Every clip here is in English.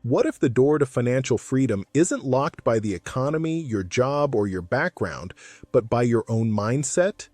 What if the door to financial freedom isn't locked by the economy, your job, or your background, but by your own mindset?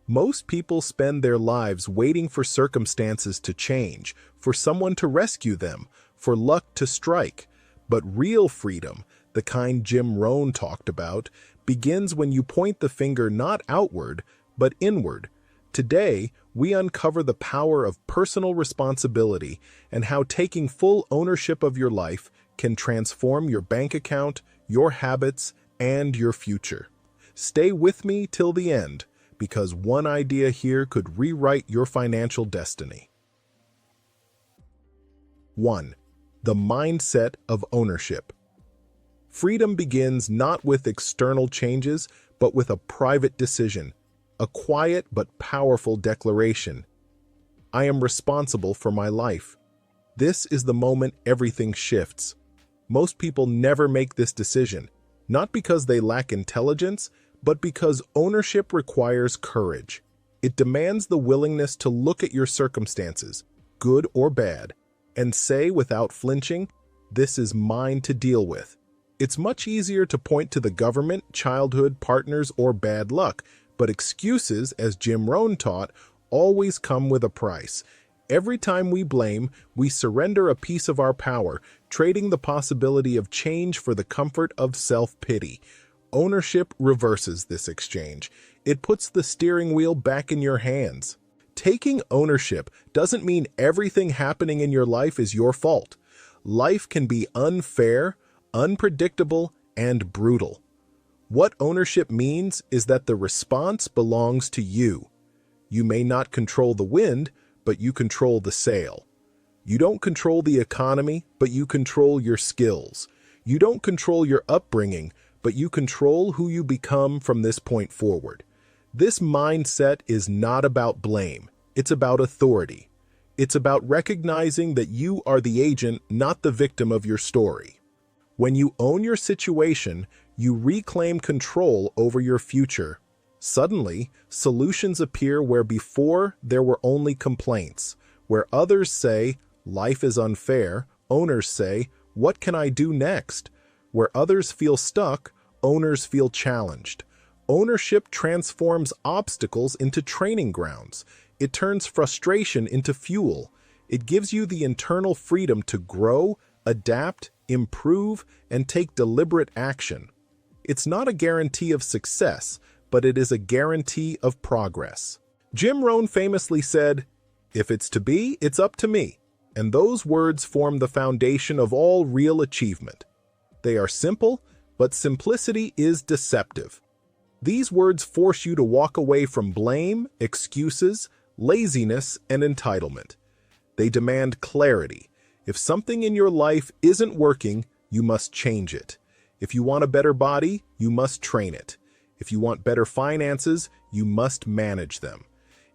Most people spend their lives waiting for circumstances to change, for someone to rescue them, for luck to strike. But real freedom, the kind Jim Rohn talked about, begins when you point the finger not outward, but inward. Today, we uncover the power of personal responsibility and how taking full ownership of your life can transform your bank account, your habits, and your future. Stay with me till the end, because one idea here could rewrite your financial destiny. 1. The mindset of ownership. Freedom begins not with external changes, but with a private decision, a quiet but powerful declaration. I am responsible for my life. This is the moment everything shifts. Most people never make this decision, not because they lack intelligence, but because ownership requires courage. It demands the willingness to look at your circumstances, good or bad, and say without flinching, "This is mine to deal with." It's much easier to point to the government, childhood, partners, or bad luck, but excuses, as Jim Rohn taught, always come with a price. Every time we blame, we surrender a piece of our power, trading the possibility of change for the comfort of self-pity. Ownership reverses this exchange. It puts the steering wheel back in your hands. Taking ownership doesn't mean everything happening in your life is your fault. Life can be unfair, unpredictable, and brutal. What ownership means is that the response belongs to you. You may not control the wind, but you control the sail. You don't control the economy, but you control your skills. You don't control your upbringing, but you control who you become from this point forward. This mindset is not about blame. It's about authority. It's about recognizing that you are the agent, not the victim of your story. When you own your situation, you reclaim control over your future. Suddenly, solutions appear where before there were only complaints. Where others say, "Life is unfair," owners say, "What can I do next?" Where others feel stuck, owners feel challenged. Ownership transforms obstacles into training grounds. It turns frustration into fuel. It gives you the internal freedom to grow, adapt, improve, and take deliberate action. It's not a guarantee of success, but it is a guarantee of progress. Jim Rohn famously said, "If it's to be, it's up to me." And those words form the foundation of all real achievement. They are simple, but simplicity is deceptive. These words force you to walk away from blame, excuses, laziness, and entitlement. They demand clarity. If something in your life isn't working, you must change it. If you want a better body, you must train it. If you want better finances, you must manage them.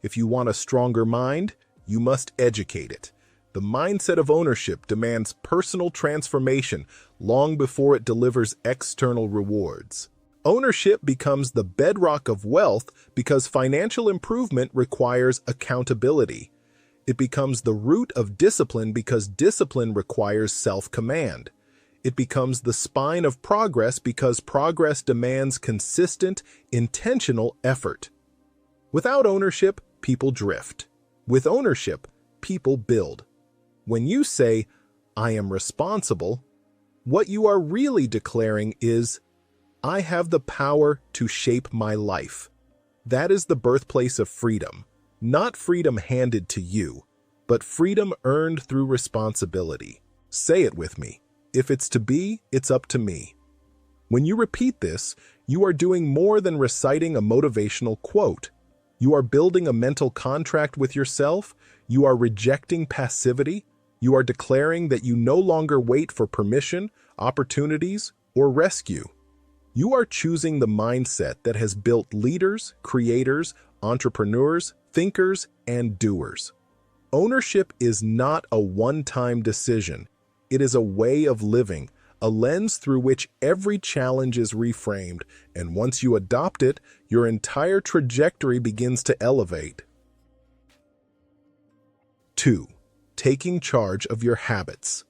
If you want a stronger mind, you must educate it. The mindset of ownership demands personal transformation long before it delivers external rewards. Ownership becomes the bedrock of wealth because financial improvement requires accountability. It becomes the root of discipline because discipline requires self-command. It becomes the spine of progress because progress demands consistent, intentional effort. Without ownership, people drift. With ownership, people build. When you say, "I am responsible," what you are really declaring is, "I have the power to shape my life." That is the birthplace of freedom. Not freedom handed to you, but freedom earned through responsibility. Say it with me. If it's to be, it's up to me. When you repeat this, you are doing more than reciting a motivational quote. You are building a mental contract with yourself. You are rejecting passivity. You are declaring that you no longer wait for permission, opportunities, or rescue. You are choosing the mindset that has built leaders, creators, entrepreneurs, thinkers, and doers. Ownership is not a one-time decision. It is a way of living, a lens through which every challenge is reframed, and once you adopt it, your entire trajectory begins to elevate. 2. Taking charge of your habits.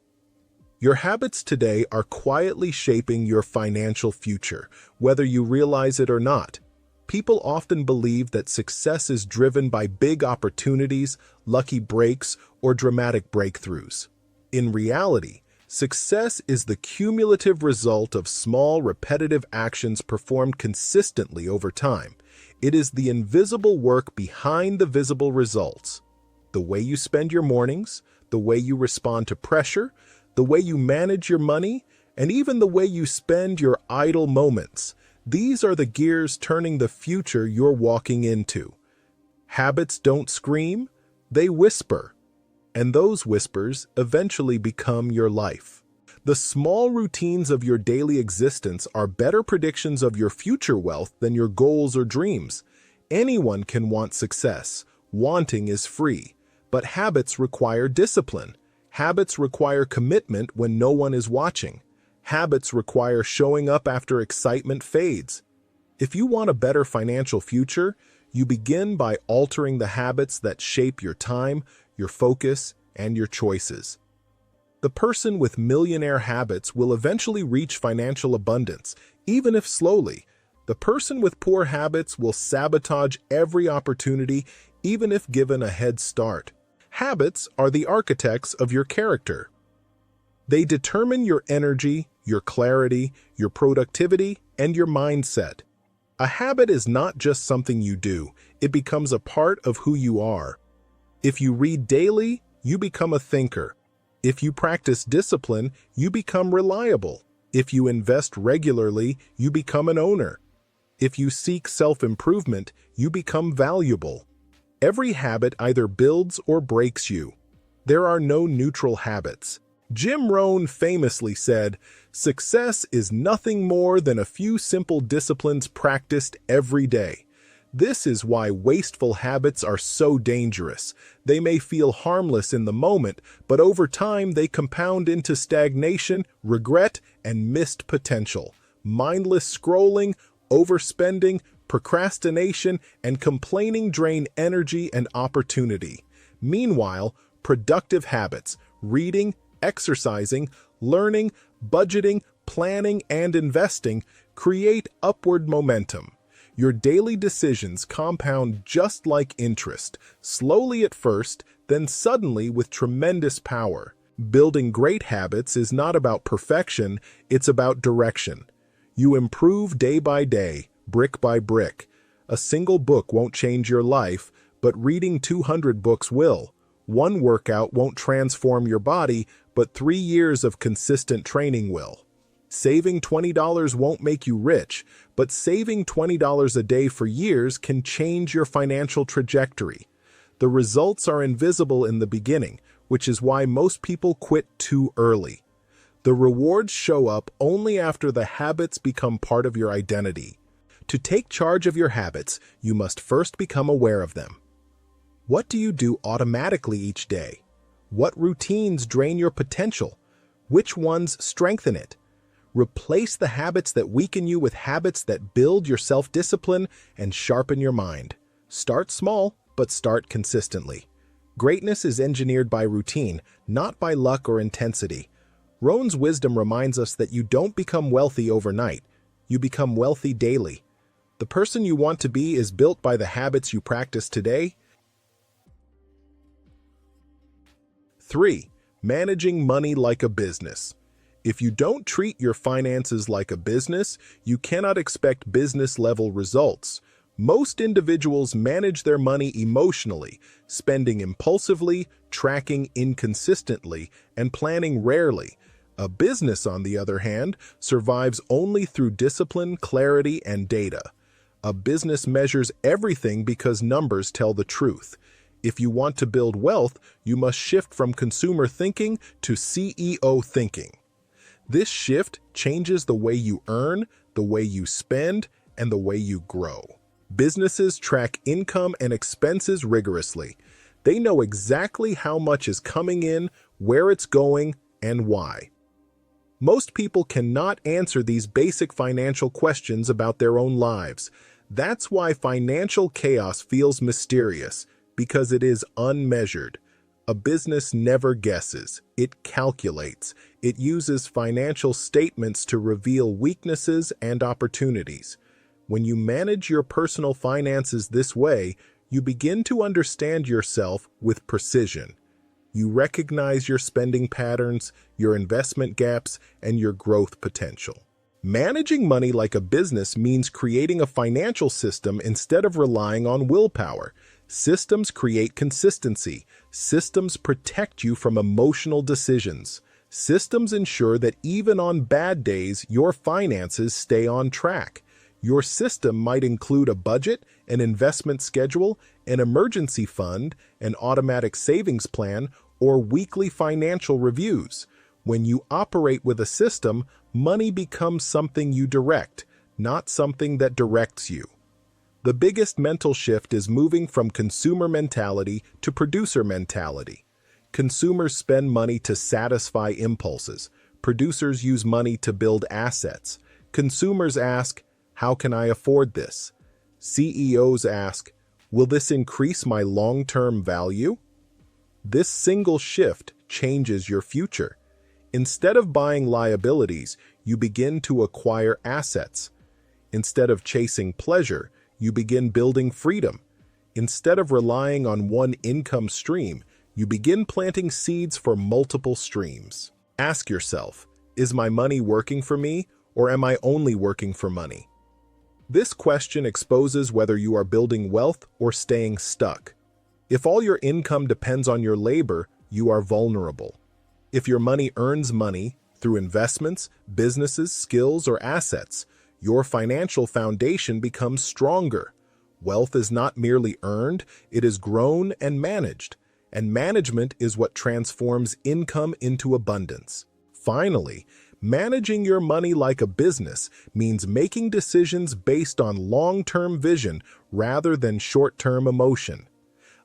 Your habits today are quietly shaping your financial future, whether you realize it or not. People often believe that success is driven by big opportunities, lucky breaks, or dramatic breakthroughs. In reality, success is the cumulative result of small, repetitive actions performed consistently over time. It is the invisible work behind the visible results. The way you spend your mornings, the way you respond to pressure, the way you manage your money, and even the way you spend your idle moments. These are the gears turning the future you're walking into. Habits don't scream, they whisper. And those whispers eventually become your life. The small routines of your daily existence are better predictions of your future wealth than your goals or dreams. Anyone can want success. Wanting is free. But habits require discipline. Habits require commitment when no one is watching. Habits require showing up after excitement fades. If you want a better financial future, you begin by altering the habits that shape your time, your focus, and your choices. The person with millionaire habits will eventually reach financial abundance, even if slowly. The person with poor habits will sabotage every opportunity, even if given a head start. Habits are the architects of your character. They determine your energy, your clarity, your productivity, and your mindset. A habit is not just something you do, it becomes a part of who you are. If you read daily, you become a thinker. If you practice discipline, you become reliable. If you invest regularly, you become an owner. If you seek self-improvement, you become valuable. Every habit either builds or breaks you. There are no neutral habits. Jim Rohn famously said, "Success is nothing more than a few simple disciplines practiced every day." This is why wasteful habits are so dangerous. They may feel harmless in the moment, but over time they compound into stagnation, regret, and missed potential. Mindless scrolling, overspending, procrastination, and complaining drain energy and opportunity. Meanwhile, productive habits, reading, exercising, learning, budgeting, planning, and investing create upward momentum. Your daily decisions compound just like interest, slowly at first, then suddenly with tremendous power. Building great habits is not about perfection, it's about direction. You improve day by day, brick by brick. A single book won't change your life, but reading 200 books will. One workout won't transform your body, but 3 years of consistent training will. Saving $20 won't make you rich, but saving $20 a day for years can change your financial trajectory. The results are invisible in the beginning, which is why most people quit too early. The rewards show up only after the habits become part of your identity. To take charge of your habits, you must first become aware of them. What do you do automatically each day? What routines drain your potential? Which ones strengthen it? Replace the habits that weaken you with habits that build your self-discipline and sharpen your mind. Start small, but start consistently. Greatness is engineered by routine, not by luck or intensity. Rohn's wisdom reminds us that you don't become wealthy overnight. You become wealthy daily. The person you want to be is built by the habits you practice today. 3. Managing money like a business. If you don't treat your finances like a business, you cannot expect business-level results. Most individuals manage their money emotionally, spending impulsively, tracking inconsistently, and planning rarely. A business, on the other hand, survives only through discipline, clarity, and data. A business measures everything because numbers tell the truth. If you want to build wealth, you must shift from consumer thinking to CEO thinking. This shift changes the way you earn, the way you spend, and the way you grow. Businesses track income and expenses rigorously. They know exactly how much is coming in, where it's going, and why. Most people cannot answer these basic financial questions about their own lives. That's why financial chaos feels mysterious, because it is unmeasured. A business never guesses, it calculates. It uses financial statements to reveal weaknesses and opportunities. When you manage your personal finances this way, you begin to understand yourself with precision. You recognize your spending patterns, your investment gaps, and your growth potential. Managing money like a business means creating a financial system instead of relying on willpower. Systems create consistency. Systems protect you from emotional decisions. Systems ensure that even on bad days, your finances stay on track. Your system might include a budget, an investment schedule, an emergency fund, an automatic savings plan, or weekly financial reviews. When you operate with a system, money becomes something you direct, not something that directs you. The biggest mental shift is moving from consumer mentality to producer mentality. Consumers spend money to satisfy impulses. Producers use money to build assets. Consumers ask, "How can I afford this?" CEOs ask, "Will this increase my long-term value?" This single shift changes your future. Instead of buying liabilities, you begin to acquire assets. Instead of chasing pleasure, you begin building freedom. Instead of relying on one income stream, you begin planting seeds for multiple streams. Ask yourself, is my money working for me, or am I only working for money? This question exposes whether you are building wealth or staying stuck. If all your income depends on your labor, you are vulnerable. If your money earns money through investments, businesses, skills, or assets, your financial foundation becomes stronger. Wealth is not merely earned, it is grown and managed. And management is what transforms income into abundance. Finally, managing your money like a business means making decisions based on long-term vision rather than short-term emotion.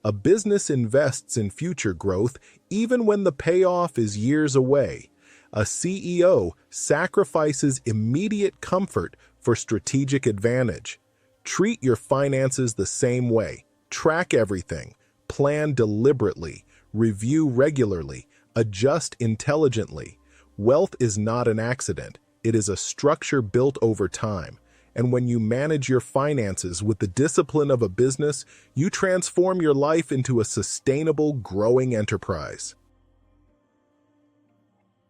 A business invests in future growth even when the payoff is years away. A CEO sacrifices immediate comfort for strategic advantage. Treat your finances the same way. Track everything. Plan deliberately. Review regularly. Adjust intelligently. Wealth is not an accident. It is a structure built over time. And when you manage your finances with the discipline of a business, you transform your life into a sustainable, growing enterprise.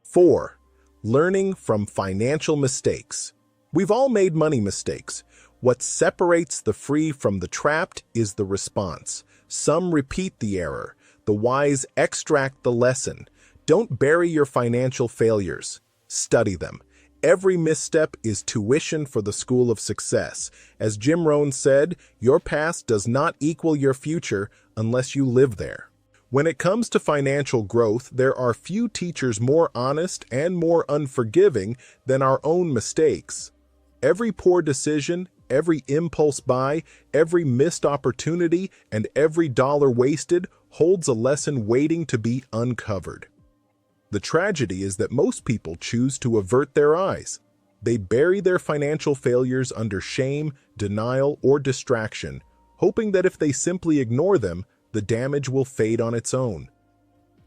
4. Learning from financial mistakes. We've all made money mistakes. What separates the free from the trapped is the response. Some repeat the error. The wise extract the lesson. Don't bury your financial failures. Study them. Every misstep is tuition for the school of success. As Jim Rohn said, your past does not equal your future unless you live there. When it comes to financial growth, there are few teachers more honest and more unforgiving than our own mistakes. Every poor decision, every impulse buy, every missed opportunity, and every dollar wasted holds a lesson waiting to be uncovered. The tragedy is that most people choose to avert their eyes. They bury their financial failures under shame, denial, or distraction, hoping that if they simply ignore them, the damage will fade on its own.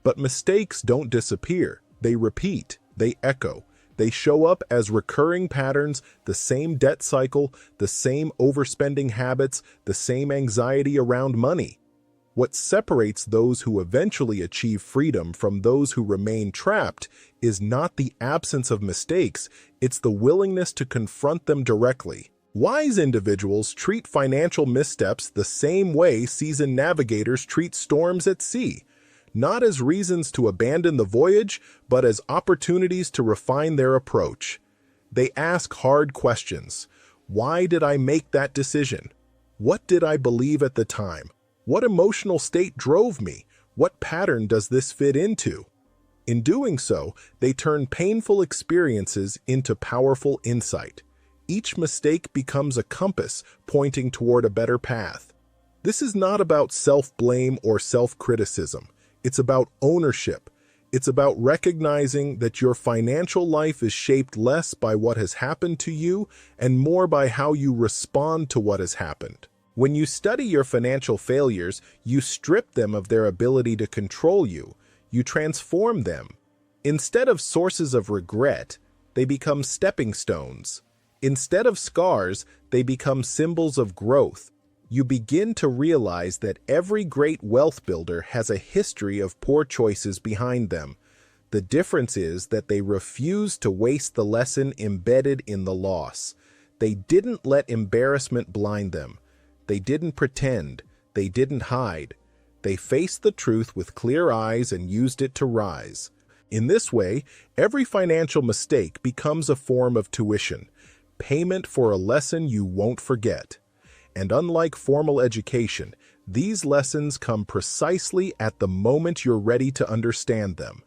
But mistakes don't disappear. They repeat. They echo. They show up as recurring patterns, the same debt cycle, the same overspending habits, the same anxiety around money. What separates those who eventually achieve freedom from those who remain trapped is not the absence of mistakes, it's the willingness to confront them directly. Wise individuals treat financial missteps the same way seasoned navigators treat storms at sea, not as reasons to abandon the voyage, but as opportunities to refine their approach. They ask hard questions. Why did I make that decision? What did I believe at the time? What emotional state drove me? What pattern does this fit into? In doing so, they turn painful experiences into powerful insight. Each mistake becomes a compass pointing toward a better path. This is not about self-blame or self-criticism. It's about ownership. It's about recognizing that your financial life is shaped less by what has happened to you and more by how you respond to what has happened. When you study your financial failures, you strip them of their ability to control you. You transform them. Instead of sources of regret, they become stepping stones. Instead of scars, they become symbols of growth. You begin to realize that every great wealth builder has a history of poor choices behind them. The difference is that they refuse to waste the lesson embedded in the loss. They didn't let embarrassment blind them. They didn't pretend. They didn't hide. They faced the truth with clear eyes and used it to rise. In this way, every financial mistake becomes a form of tuition, payment for a lesson you won't forget. And unlike formal education, these lessons come precisely at the moment you're ready to understand them.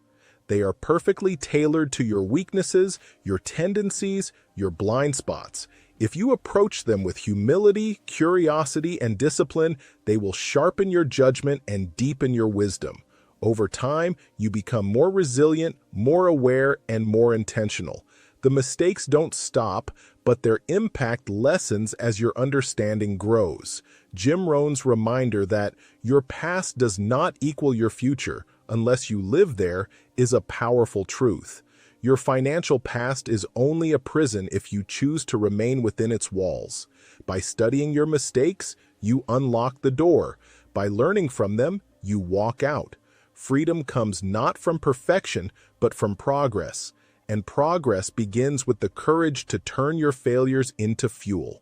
They are perfectly tailored to your weaknesses, your tendencies, your blind spots. If you approach them with humility, curiosity, and discipline, they will sharpen your judgment and deepen your wisdom. Over time, you become more resilient, more aware, and more intentional. The mistakes don't stop, but their impact lessens as your understanding grows. Jim Rohn's reminder that your past does not equal your future unless you live there is a powerful truth. Your financial past is only a prison if you choose to remain within its walls. By studying your mistakes, you unlock the door. By learning from them, you walk out. Freedom comes not from perfection, but from progress. And progress begins with the courage to turn your failures into fuel.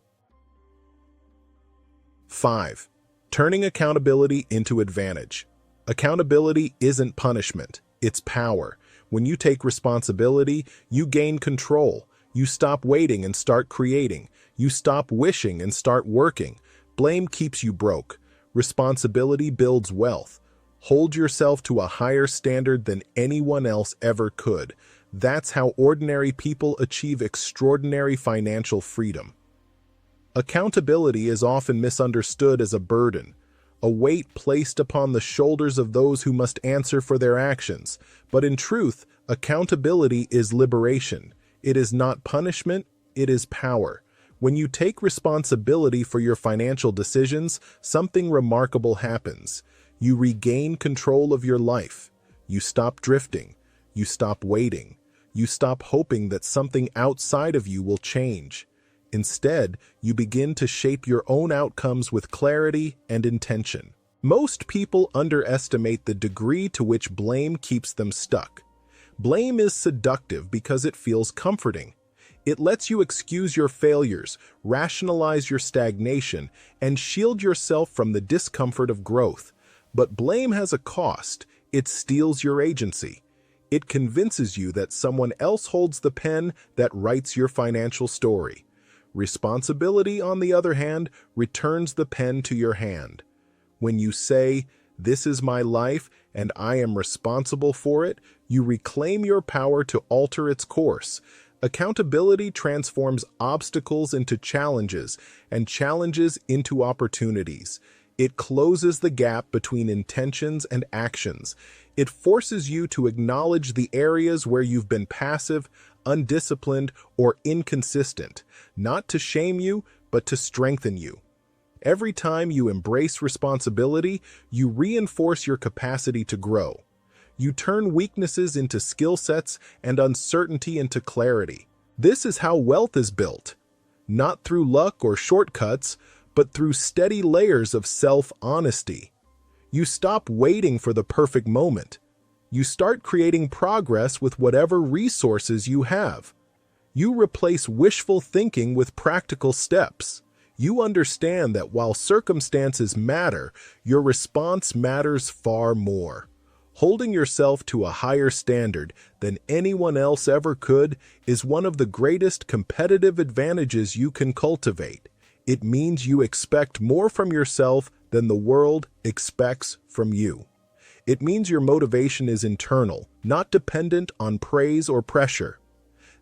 5. Turning accountability into advantage. Accountability isn't punishment, it's power. When you take responsibility, you gain control. You stop waiting and start creating. You stop wishing and start working. Blame keeps you broke. Responsibility builds wealth. Hold yourself to a higher standard than anyone else ever could. That's how ordinary people achieve extraordinary financial freedom. Accountability is often misunderstood as a burden, a weight placed upon the shoulders of those who must answer for their actions. But in truth, accountability is liberation. It is not punishment, it is power. When you take responsibility for your financial decisions, something remarkable happens. You regain control of your life. You stop drifting. You stop waiting. You stop hoping that something outside of you will change. Instead, you begin to shape your own outcomes with clarity and intention. Most people underestimate the degree to which blame keeps them stuck. Blame is seductive because it feels comforting. It lets you excuse your failures, rationalize your stagnation, and shield yourself from the discomfort of growth. But blame has a cost. It steals your agency. It convinces you that someone else holds the pen that writes your financial story. Responsibility, on the other hand, returns the pen to your hand. When you say, "This is my life and I am responsible for it," you reclaim your power to alter its course. Accountability transforms obstacles into challenges and challenges into opportunities. It closes the gap between intentions and actions. It forces you to acknowledge the areas where you've been passive, undisciplined, or inconsistent, not to shame you, but to strengthen you. Every time you embrace responsibility, you reinforce your capacity to grow. You turn weaknesses into skill sets and uncertainty into clarity. This is how wealth is built, not through luck or shortcuts, but through steady layers of self-honesty. You stop waiting for the perfect moment. You start creating progress with whatever resources you have. You replace wishful thinking with practical steps. You understand that while circumstances matter, your response matters far more. Holding yourself to a higher standard than anyone else ever could is one of the greatest competitive advantages you can cultivate. It means you expect more from yourself than the world expects from you. It means your motivation is internal, not dependent on praise or pressure.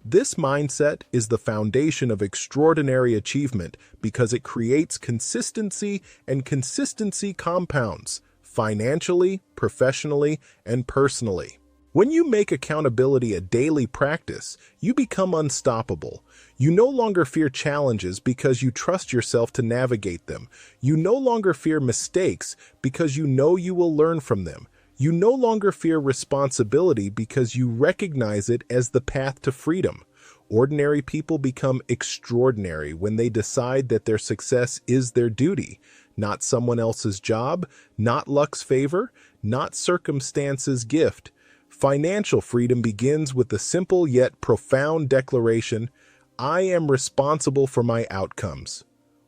This mindset is the foundation of extraordinary achievement because it creates consistency, and consistency compounds financially, professionally, and personally. When you make accountability a daily practice, you become unstoppable. You no longer fear challenges because you trust yourself to navigate them. You no longer fear mistakes because you know you will learn from them. You no longer fear responsibility because you recognize it as the path to freedom. Ordinary people become extraordinary when they decide that their success is their duty, not someone else's job, not luck's favor, not circumstance's gift. Financial freedom begins with the simple yet profound declaration, I am responsible for my outcomes.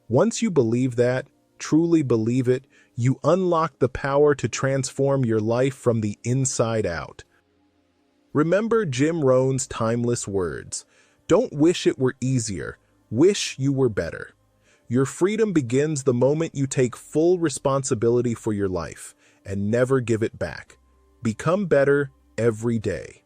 Once you believe that, truly believe it, you unlock the power to transform your life from the inside out. Remember Jim Rohn's timeless words. Don't wish it were easier, wish you were better. Your freedom begins the moment you take full responsibility for your life and never give it back. Become better every day.